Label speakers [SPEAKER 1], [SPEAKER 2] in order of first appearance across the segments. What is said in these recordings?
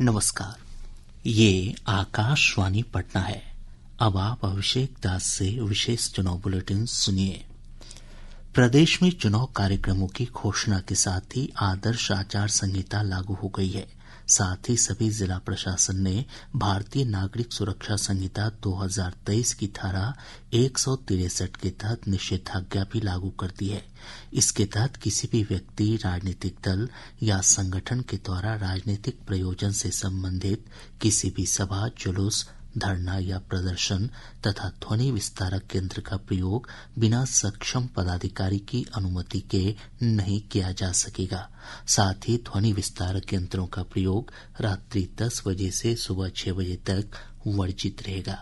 [SPEAKER 1] नमस्कार, ये आकाशवाणी पटना है। अब आप अभिषेक दास से विशेष चुनाव बुलेटिन सुनिए। प्रदेश में चुनाव कार्यक्रमों की घोषणा के साथ ही आदर्श आचार संहिता लागू हो गई है। साथ ही सभी जिला प्रशासन ने भारतीय नागरिक सुरक्षा संहिता 2023 की धारा 163 के तहत निषेधाज्ञा भी लागू कर दी है। इसके तहत किसी भी व्यक्ति, राजनीतिक दल या संगठन के द्वारा राजनीतिक प्रयोजन से संबंधित किसी भी सभा, जुलूस, धरना या प्रदर्शन तथा ध्वनि विस्तारक यंत्र का प्रयोग बिना सक्षम पदाधिकारी की अनुमति के नहीं किया जा सकेगा। साथ ही ध्वनि विस्तारक यंत्रों का प्रयोग रात्रि 10 बजे से सुबह 6 बजे तक वर्जित रहेगा।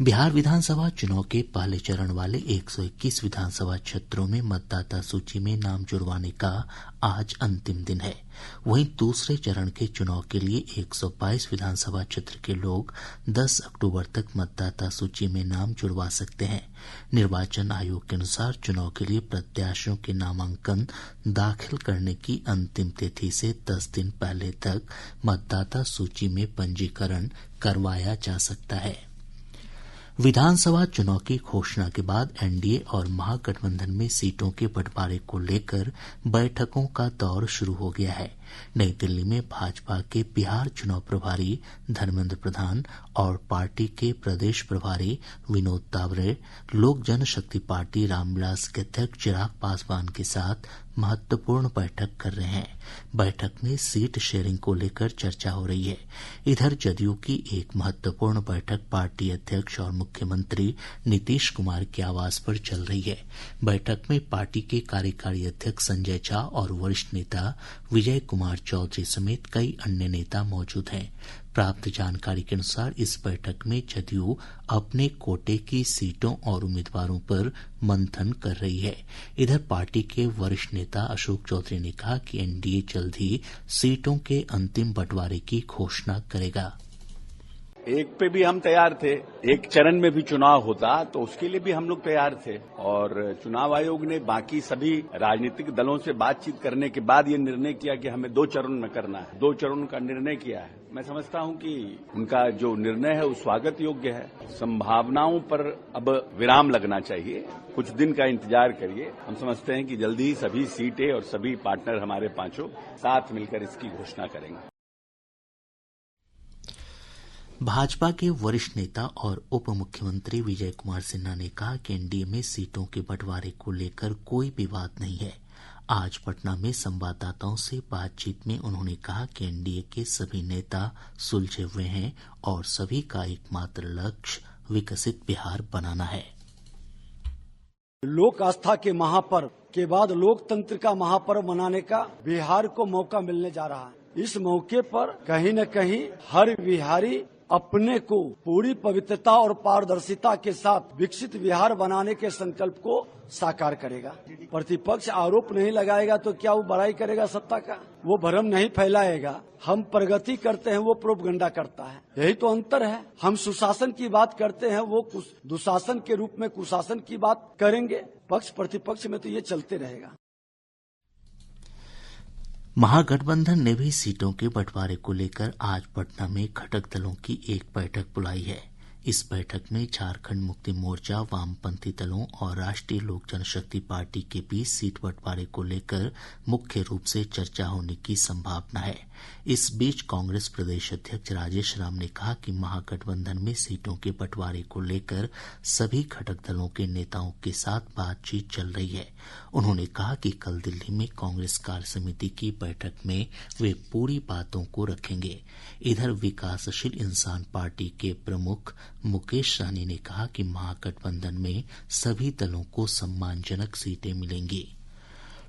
[SPEAKER 1] बिहार विधानसभा चुनाव के पहले चरण वाले 121 विधानसभा क्षेत्रों में मतदाता सूची में नाम जुड़वाने का आज अंतिम दिन है। वहीं दूसरे चरण के चुनाव के लिए 122 विधानसभा क्षेत्र के लोग 10 अक्टूबर तक मतदाता सूची में नाम जुड़वा सकते हैं। निर्वाचन आयोग के अनुसार चुनाव के लिए प्रत्याशियों के नामांकन दाखिल करने की अंतिम तिथि से 10 दिन पहले तक मतदाता सूची में पंजीकरण करवाया जा सकता है। विधानसभा चुनाव की घोषणा के बाद एनडीए और महागठबंधन में सीटों के बंटवारे को लेकर बैठकों का दौर शुरू हो गया है। नई दिल्ली में भाजपा के बिहार चुनाव प्रभारी धर्मेंद्र प्रधान और पार्टी के प्रदेश प्रभारी विनोद तावरे लोक जनशक्ति पार्टी रामविलास के अध्यक्ष चिराग पासवान के साथ महत्वपूर्ण बैठक कर रहे हैं। बैठक में सीट शेयरिंग को लेकर चर्चा हो रही है। इधर जदयू की एक महत्वपूर्ण बैठक पार्टी अध्यक्ष और मुख्यमंत्री नीतीश कुमार के आवास पर चल रही है। बैठक में पार्टी के कार्यकारी अध्यक्ष संजय झा और वरिष्ठ नेता विजय कुमार चौधरी समेत कई अन्य नेता मौजूद हैं। प्राप्त जानकारी के अनुसार इस बैठक में जदयू अपने कोटे की सीटों और उम्मीदवारों पर मंथन कर रही है। इधर पार्टी के वरिष्ठ नेता अशोक चौधरी ने कहा कि एनडीए जल्द ही सीटों के अंतिम बंटवारे की घोषणा करेगा।
[SPEAKER 2] एक पे भी हम तैयार थे, एक चरण में भी चुनाव होता तो उसके लिए भी हम लोग तैयार थे और चुनाव आयोग ने बाकी सभी राजनीतिक दलों से बातचीत करने के बाद ये निर्णय किया कि हमें 2 चरण में करना है। 2 चरणों का निर्णय किया है। मैं समझता हूं कि उनका जो निर्णय है वो स्वागत योग्य है। संभावनाओं पर अब विराम लगना चाहिए, कुछ दिन का इंतजार करिए। हम समझते हैं कि जल्दी ही सभी सीटें और सभी पार्टनर हमारे पांचों साथ मिलकर इसकी घोषणा करेंगे।
[SPEAKER 1] भाजपा के वरिष्ठ नेता और उप मुख्यमंत्री विजय कुमार सिन्हा ने कहा कि एनडीए में सीटों के बंटवारे को लेकर कोई विवाद नहीं है। आज पटना में संवाददाताओं से बातचीत में उन्होंने कहा कि एनडीए के सभी नेता सुलझे हुए हैं और सभी का एकमात्र लक्ष्य विकसित बिहार बनाना है।
[SPEAKER 3] लोक आस्था के महापर्व के बाद लोकतंत्र का महापर्व मनाने का बिहार को मौका मिलने जा रहा है। इस मौके पर कहीं न कहीं हर बिहारी अपने को पूरी पवित्रता और पारदर्शिता के साथ विकसित बिहार बनाने के संकल्प को साकार करेगा। प्रतिपक्ष आरोप नहीं लगाएगा तो क्या वो बड़ाई करेगा सत्ता का? वो भ्रम नहीं फैलाएगा। हम प्रगति करते हैं, वो प्रोपगंडा करता है। यही तो अंतर है। हम सुशासन की बात करते हैं, वो दुशासन के रूप में कुशासन की बात करेंगे। पक्ष प्रतिपक्ष में तो ये चलते रहेगा।
[SPEAKER 1] महागठबंधन ने भी सीटों के बंटवारे को लेकर आज पटना में घटक दलों की एक बैठक बुलाई है। इस बैठक में झारखंड मुक्ति मोर्चा, वामपंथी दलों और राष्ट्रीय लोक जनशक्ति पार्टी के बीच सीट बंटवारे को लेकर मुख्य रूप से चर्चा होने की संभावना है। इस बीच कांग्रेस प्रदेश अध्यक्ष राजेश राम ने कहा कि महागठबंधन में सीटों के बंटवारे को लेकर सभी घटक दलों के नेताओं के साथ बातचीत चल रही है। उन्होंने कहा कि कल दिल्ली में कांग्रेस कार्य समिति की बैठक में वे पूरी बातों को रखेंगे। इधर विकासशील इंसान पार्टी के प्रमुख मुकेश सहनी ने कहा कि महागठबंधन में सभी दलों को सम्मानजनक सीटें मिलेंगी।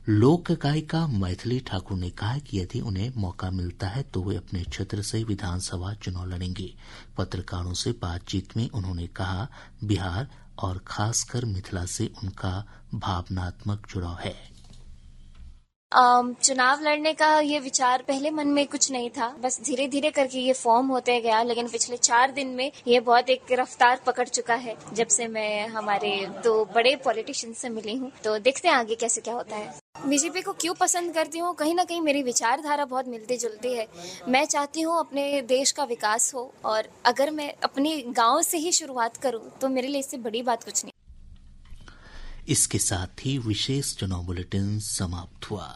[SPEAKER 1] लोक गायिका मैथिली ठाकुर ने कहा कि यदि उन्हें मौका मिलता है तो वे अपने क्षेत्र से विधानसभा चुनाव लड़ेंगी। पत्रकारों से बातचीत में उन्होंने कहा, बिहार और खासकर मिथिला से उनका भावनात्मक जुड़ाव है।
[SPEAKER 4] चुनाव लड़ने का ये विचार पहले मन में कुछ नहीं था, बस धीरे धीरे करके ये फॉर्म होते गया। लेकिन पिछले 4 दिन में ये बहुत एक रफ्तार पकड़ चुका है जब से मैं हमारे 2 बड़े पॉलिटिशियन से मिली हूँ। तो देखते हैं आगे कैसे क्या होता है। बीजेपी को क्यों पसंद करती हूँ? कहीं ना कहीं मेरी विचारधारा बहुत मिलती जुलती है। मैं चाहती हूँ अपने देश का विकास हो, और अगर मैं अपने गांव से ही शुरुआत करूँ तो मेरे लिए इससे बड़ी बात कुछ नहीं।
[SPEAKER 1] इसके साथ ही विशेष चुनाव बुलेटिन समाप्त हुआ।